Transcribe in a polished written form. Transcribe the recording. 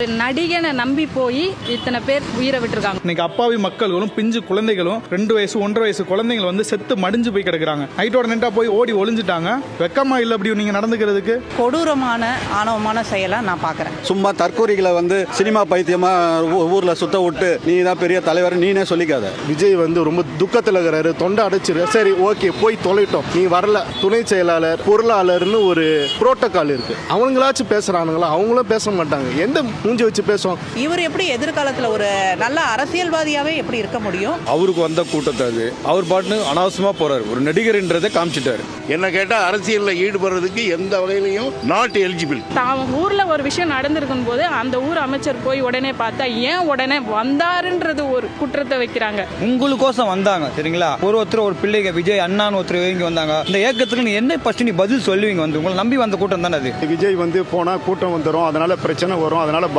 நடிகனை நம்பி போய் இத்தனை பேர் உயிரை விட்டுருக்காங்க. இன்னைக்கு அப்பாவி மக்களும் பிஞ்சு குழந்தைகளும் 2 வயசு 1.5 வயசு குழந்தைகள் வந்து செத்து மடிஞ்சு போய் கிடக்குறாங்க. நைட்டோட நைட்டா போய் ஓடி ஒளிஞ்சிட்டாங்க. வெக்கமா இல்ல அப்படி நீங்க நடந்துக்கிறதுக்கு? கொடூரமான ஆணவமான செயலா நான் பாக்குறேன். சும்மா தற்கூரிகளை வந்து சினிமா பைத்தியமா ஊர்ல சுத்த விட்டு நீ தான் பெரிய தலைவர் நீனே சொல்லிக்காத. விஜய் வந்து ரொம்ப துக்கத்தில் இருக்கிறாரு, தொண்டை அடைச்சிரு. சரி ஓகே போய் தொலைட்டோம், நீ வரல. துணை செயலாளர் பொருளாளர்னு ஒரு புரோட்டோகால் இருக்கு. அவங்களாச்சும் பேசுறானுங்களா? அவங்களும் பேச மாட்டாங்க. எந்த மூஞ்சி வச்சு பேசுவோம்? இவர் எப்படி எதிர்காலத்துல ஒரு நல்ல அரசியல்வாதியாவே எப்படி இருக்க முடியும்? அவருக்கு வந்த கூட்டத்தை அது அவர் பாட்டுன்னு அனாவசியமா போறாரு. ஒரு நடிகர்ன்றதை காமிச்சிட்டாரு. என்ன கேட்டா அரசியல்ல ஈடுபடுறதுக்கு எந்த வகையிலையும் நாட் எலிஜிபிள். தான் ஊர்ல ஒரு விஷயம் நடந்திருக்கும் போது அந்த ஊர் அமைச்சர் போய் உடனே பார்த்தா ஏன் உடனே வந்தாருன்றது ஒரு குற்றத்தை வைக்கிறாங்க. உங்களுக்கோசம் வந்தாங்க சரிங்களா? ஒருத்தர் ஒரு பிள்ளைங்க விஜய் அண்ணான்னு ஒருத்தர் இங்க வந்தாங்க. இந்த ஏக்கத்துக்கு நீ என்ன ஃபர்ஸ்ட் நீ பதில் சொல்லுவீங்க? வந்து உங்களை நம்பி வந்த கூட்டம் தானே அது. விஜய் வந்து போனா கூட்டம் வந்துடும், அதனால பிரச்சனை வரும், அதனால